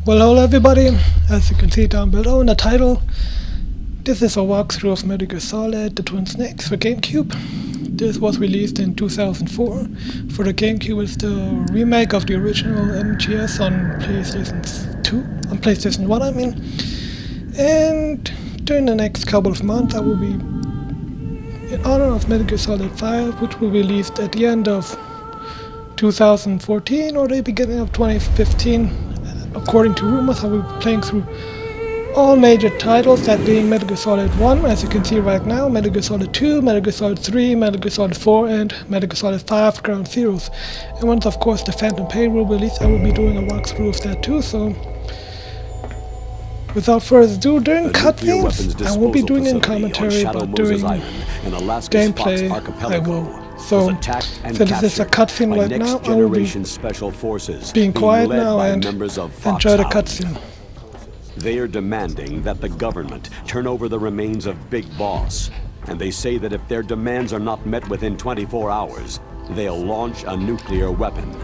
Well, hello everybody. As you can see down below in the title, this is a walkthrough of Metal Gear Solid: The Twin Snakes for GameCube. This was released in 2004. For the GameCube, it's the remake of the original MGS on PlayStation 1, I mean. And during the next couple of months, I will be in honor of Metal Gear Solid 5, which will be released at the end of 2014 or the beginning of 2015. According to rumors, I will be playing through all major titles, that being Metal Gear Solid 1, as you can see right now, Metal Gear Solid 2, Metal Gear Solid 3, Metal Gear Solid 4, and Metal Gear Solid 5 Ground Zeroes. And once, of course, the Phantom Pain will release, I will be doing a walkthrough of that too, so without further ado, during cutscenes, I won't be doing any commentary, but during gameplay, I will. So, since this is a cutscene right now, I will be being quiet now and enjoy the cutscene. They are demanding that the government turn over the remains of Big Boss, and they say that if their demands are not met within 24 hours, they'll launch a nuclear weapon.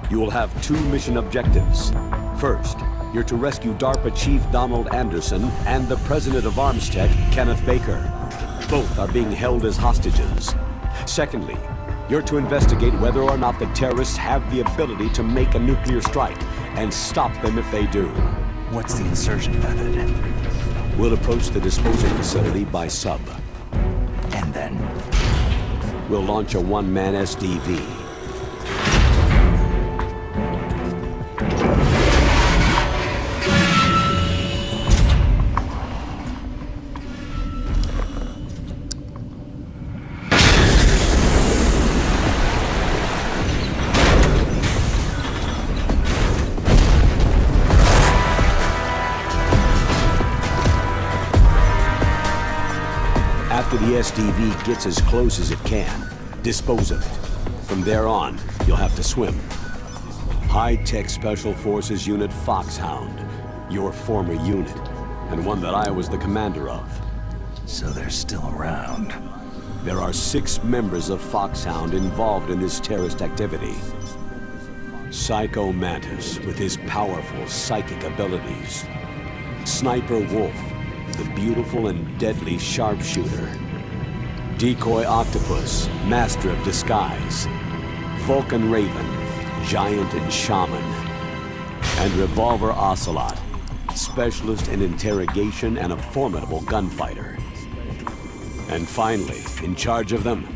You will have two mission objectives. First, you're to rescue DARPA Chief Donald Anderson and the President of ArmsTech, Kenneth Baker. Both are being held as hostages. Secondly, you're to investigate whether or not the terrorists have the ability to make a nuclear strike and stop them if they do. What's the insertion method? We'll approach the disposal facility by sub. And then? We'll launch a one-man SDV. After the SDV gets as close as it can, dispose of it. From there on, you'll have to swim. High-tech Special Forces Unit Foxhound, your former unit, and one that I was the commander of. So they're still around. There are 6 members of Foxhound involved in this terrorist activity. Psycho Mantis, with his powerful psychic abilities. Sniper Wolf, the beautiful and deadly sharpshooter. Decoy Octopus, master of disguise. Vulcan Raven, giant and shaman. And Revolver Ocelot, specialist in interrogation and a formidable gunfighter. And finally, in charge of them,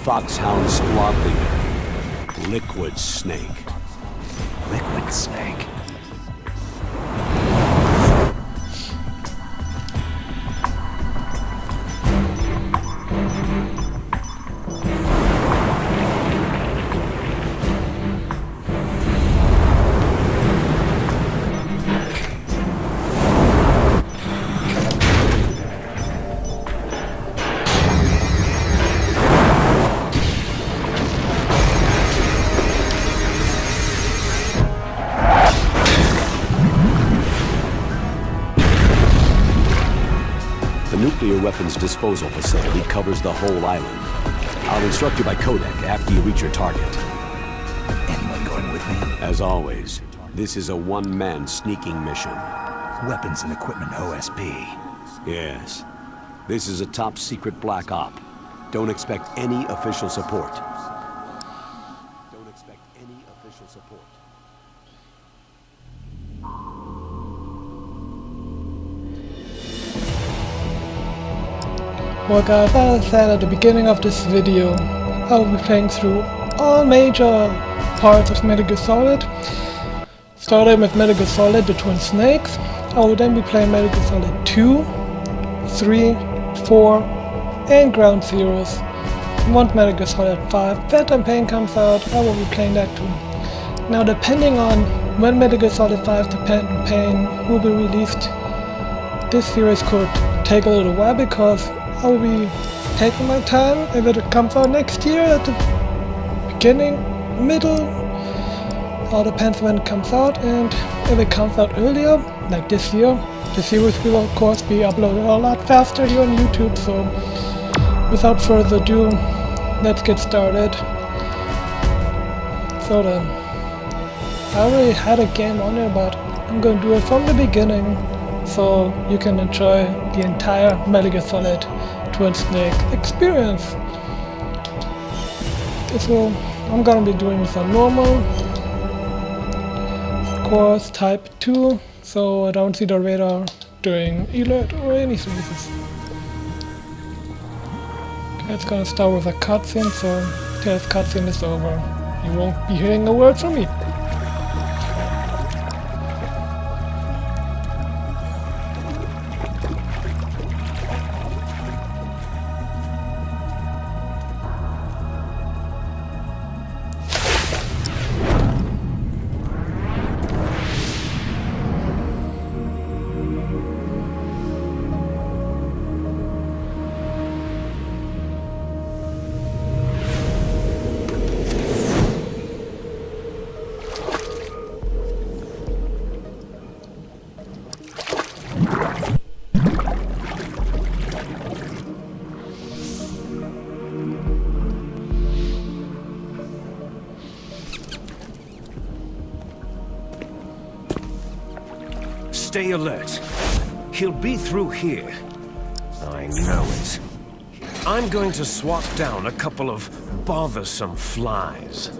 Foxhound Squad Leader, Liquid Snake. Liquid Snake? The nuclear weapons disposal facility covers the whole island. I'll instruct you by codec after you reach your target. Anyone going with me? As always, this is a one-man sneaking mission. Weapons and equipment OSP. Yes. This is a top-secret black op. Don't expect any official support. Don't expect any official support. Well guys, as I said at the beginning of this video, I will be playing through all major parts of Metal Gear Solid. Starting with Metal Gear Solid: The Twin Snakes. I will then be playing Metal Gear Solid 2, 3, 4, and Ground Zeroes. And once Metal Gear Solid 5 Phantom Pain comes out, I will be playing that too. Now depending on when Metal Gear Solid 5 The Phantom Pain will be released, this series could take a little while because I will be taking my time. If it comes out next year at the beginning, middle, All depends when it comes out, and if it comes out earlier, like this year, the series will of course be uploaded a lot faster here on YouTube, so without further ado, let's get started. So then, I already had a game on there, but I'm going to do it from the beginning, so you can enjoy the entire Metal Gear Solid Twin Snake experience. So I'm going to be doing this on normal. Course type 2, so I don't see the radar during alert or anything. Okay, it's gonna start with a cutscene, so till this cutscene is over, you won't be hearing a word from me. Stay alert. He'll be through here. I know it. I'm going to swat down a couple of bothersome flies.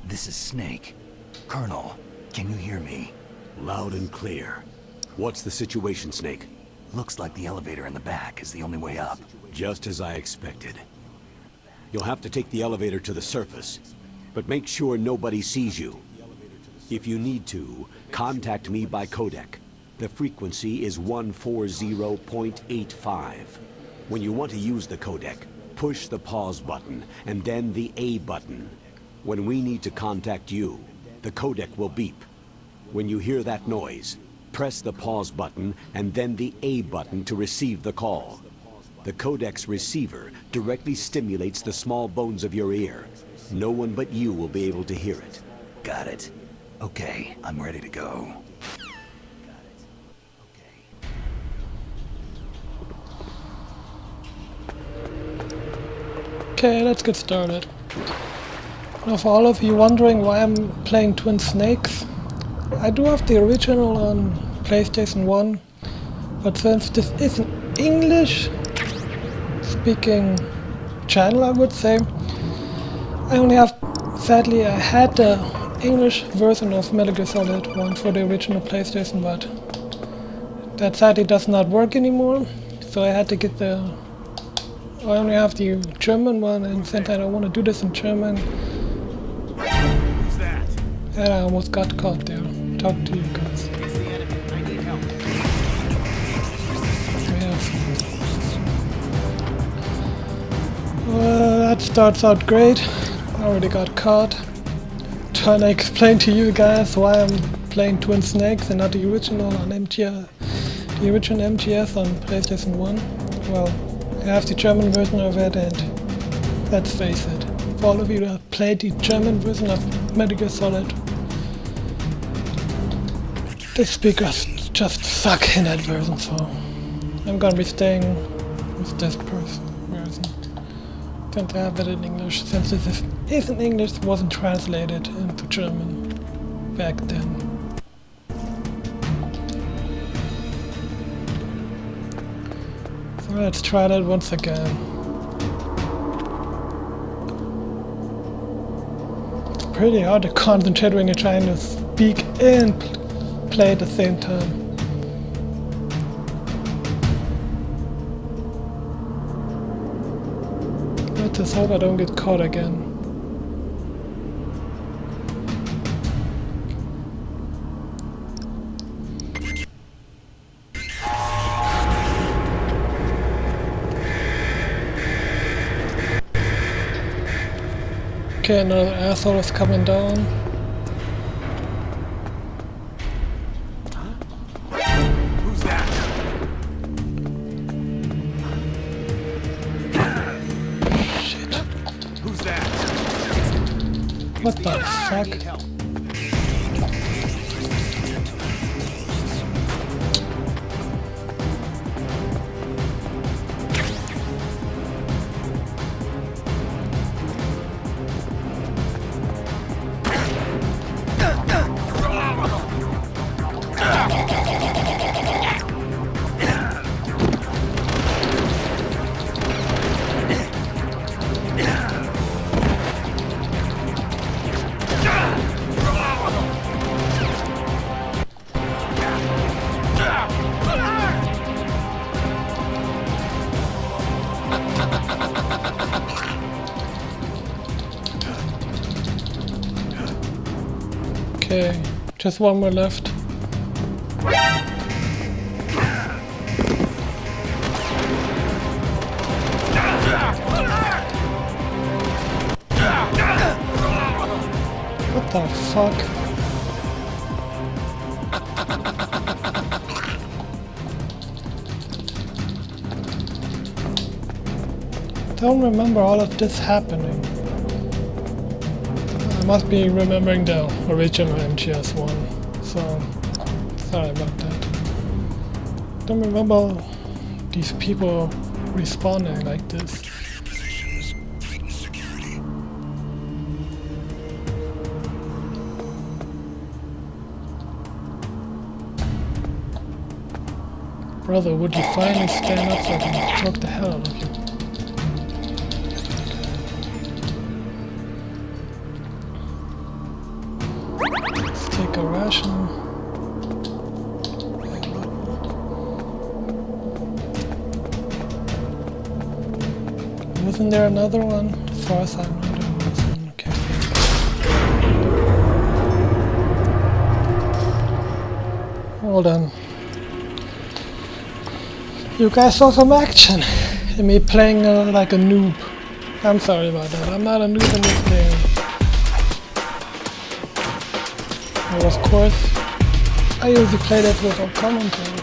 This is Snake. Colonel, can you hear me? Loud and clear. What's the situation, Snake? Looks like the elevator in the back is the only way up. Just as I expected. You'll have to take the elevator to the surface, but make sure nobody sees you. If you need to, contact me by codec. The frequency is 140.85. When you want to use the codec, push the pause button and then the A button. When we need to contact you, the codec will beep. When you hear that noise, press the pause button and then the A button to receive the call. The codec's receiver directly stimulates the small bones of your ear. No one but you will be able to hear it. Got it. Okay, I'm ready to go. Okay, let's get started. Now, for all of you wondering why I'm playing Twin Snakes, I do have the original on PlayStation 1, but since this is an English-speaking channel, I would say, I only have, sadly, I had the English version of Metal Gear Solid 1 for the original PlayStation, but that sadly does not work anymore, so I had to get I only have the German one, and since I don't want to do this in German, and I almost got caught there. Talk to you guys. That starts out great. I already got caught. Trying to explain to you guys why I'm playing Twin Snakes and not the original on MGS, the original MGS on PlayStation 1. Well, I have the German version of it, and let's face it, for all of you that played the German version of Metal Gear Solid, the speakers just suck in that version, so I'm gonna be staying with this version. Since I have it in English, since this is in English, it wasn't translated into German back then. So Let's try that once again. It's pretty hard to concentrate when you're trying to speak and play at the same time. Let's just hope I don't get caught again. Okay, another asshole is coming down. Who's that? Shit. Who's that? What the fuck? Okay, just one more left. What the fuck? Don't remember all of this happening. I must be remembering the original MGS1, so sorry about that. Don't remember these people respawning like this. Brother, would you finally stand up so I can choke the hell out of you? Let's take a ration. Wasn't there another one? As far as I remember, there wasn't. Okay. Hold on. You guys saw some action and me playing like a noob. I'm sorry about that. I'm not a noob in this game. Well, of course, I usually play that without commentary.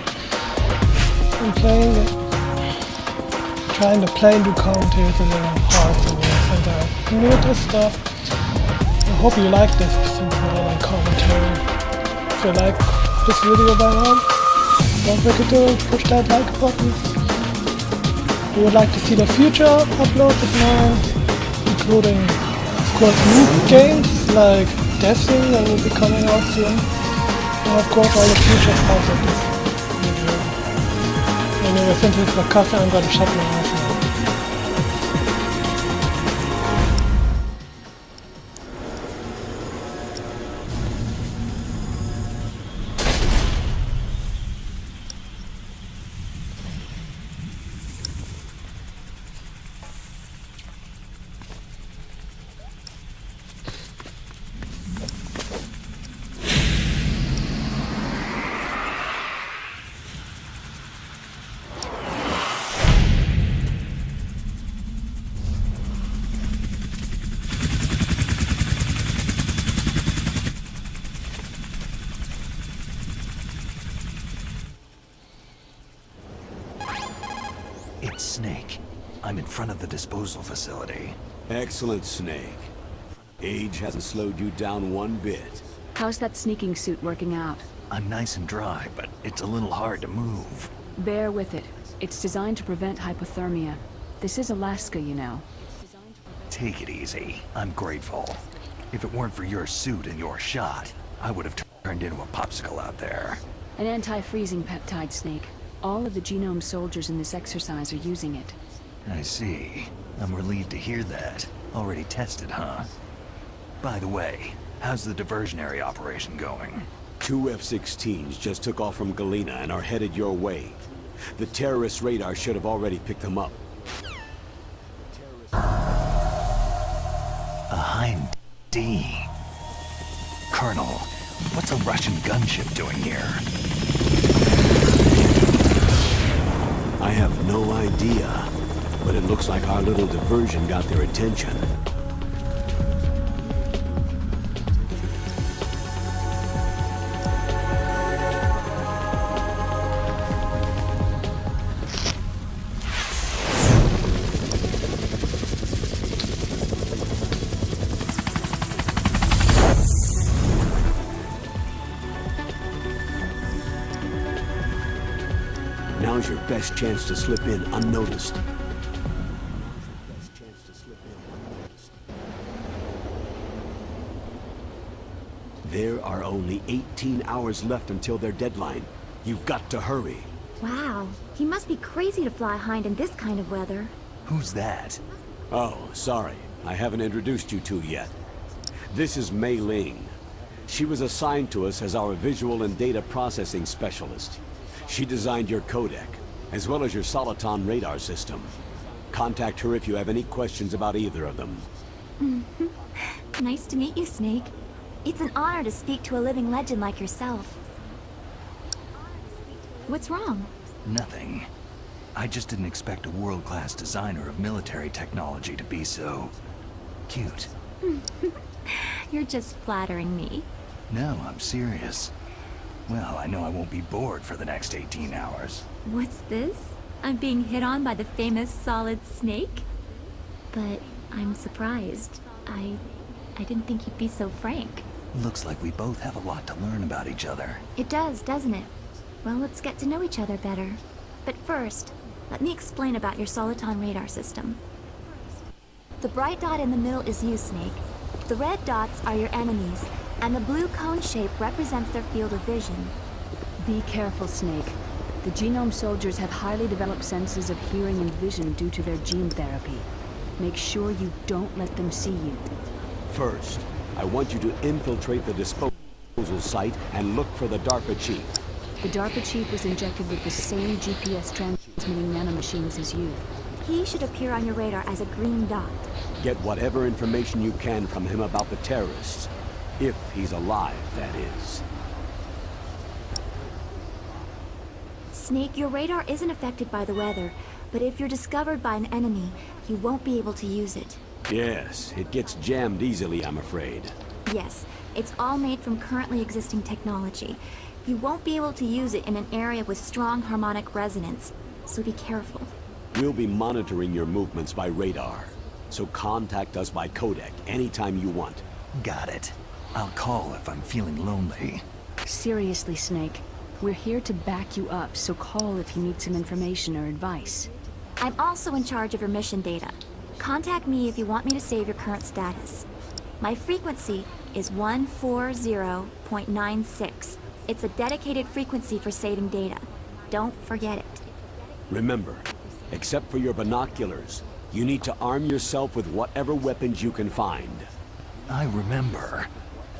I'm playing it. Trying to play and do commentary is a little hard for me since I'm new at this stuff. I hope you like this since I like commentary. If you like this video by now, don't forget to push that like button. If you would like to see the future uploads of mine, including, of course, new games like Destiny that will be coming out soon, and of course all the future stuff of this video. Anyway, since it's the customer, I'm gonna shut my mouth now. It's Snake. I'm in front of the disposal facility. Excellent, Snake. Age hasn't slowed you down one bit. How's that sneaking suit working out? I'm nice and dry, but it's a little hard to move. Bear with it. It's designed to prevent hypothermia. This is Alaska, you know. Take it easy. I'm grateful. If it weren't for your suit and your shot, I would have turned into a popsicle out there. An anti-freezing peptide, Snake. All of the genome soldiers in this exercise are using it. I see. I'm relieved to hear that. Already tested, huh? By the way, how's the diversionary operation going? 2 F-16s just took off from Galena and are headed your way. The terrorist radar should have already picked them up. A Hind D. Colonel, what's a Russian gunship doing here? I have no idea, but it looks like our little diversion got their attention. Now's your best chance to slip in unnoticed. There are only 18 hours left until their deadline. You've got to hurry. Wow, he must be crazy to fly Hind in this kind of weather. Who's that? Oh, sorry. I haven't introduced you to yet. This is Mei Ling. She was assigned to us as our visual and data processing specialist. She designed your codec, as well as your Soliton radar system. Contact her if you have any questions about either of them. Nice to meet you, Snake. It's an honor to speak to a living legend like yourself. What's wrong? Nothing. I just didn't expect a world-class designer of military technology to be so... cute. You're just flattering me. No, I'm serious. Well, I know I won't be bored for the next 18 hours. What's this? I'm being hit on by the famous Solid Snake? But I'm surprised. I didn't think you'd be so frank. Looks like we both have a lot to learn about each other. It does, doesn't it? Well, let's get to know each other better. But first, let me explain about your Soliton radar system. The bright dot in the middle is you, Snake. The red dots are your enemies, and the blue cone shape represents their field of vision. Be careful, Snake. The genome soldiers have highly developed senses of hearing and vision due to their gene therapy. Make sure you don't let them see you. First, I want you to infiltrate the disposal site and look for the DARPA chief. The DARPA chief was injected with the same GPS transmitting nanomachines as you. He should appear on your radar as a green dot. Get whatever information you can from him about the terrorists. If he's alive, that is. Snake, your radar isn't affected by the weather, but if you're discovered by an enemy, you won't be able to use it. Yes, it gets jammed easily, I'm afraid. Yes, it's all made from currently existing technology. You won't be able to use it in an area with strong harmonic resonance, so be careful. We'll be monitoring your movements by radar, so contact us by codec anytime you want. Got it. I'll call if I'm feeling lonely. Seriously, Snake. We're here to back you up, so call if you need some information or advice. I'm also in charge of your mission data. Contact me if you want me to save your current status. My frequency is 140.96. It's a dedicated frequency for saving data. Don't forget it. Remember, except for your binoculars, you need to arm yourself with whatever weapons you can find. I remember.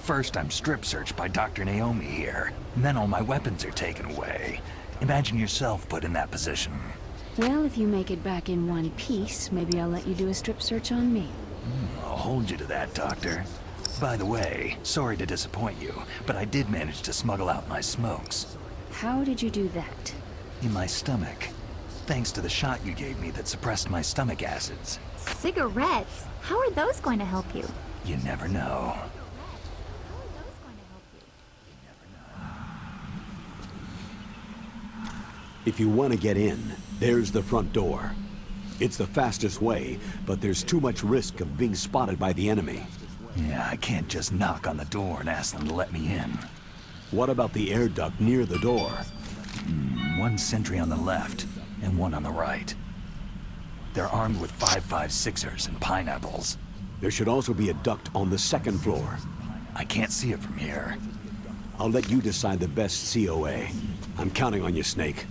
First I'm strip searched by Dr. Naomi here, and then all my weapons are taken away. Imagine yourself put in that position. Well, if you make it back in one piece, maybe I'll let you do a strip search on me. I'll hold you to that, Doctor. By the way, sorry to disappoint you, but I did manage to smuggle out my smokes. How did you do that? In my stomach. Thanks to the shot you gave me that suppressed my stomach acids. Cigarettes? How are those going to help you? You never know. If you want to get in, there's the front door. It's the fastest way, but there's too much risk of being spotted by the enemy. Yeah, I can't just knock on the door and ask them to let me in. What about the air duct near the door? One sentry on the left, and one on the right. They're armed with 5.56ers and pineapples. There should also be a duct on the second floor. I can't see it from here. I'll let you decide the best COA. I'm counting on you, Snake.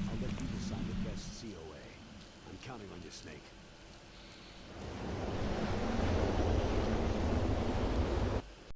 Snake.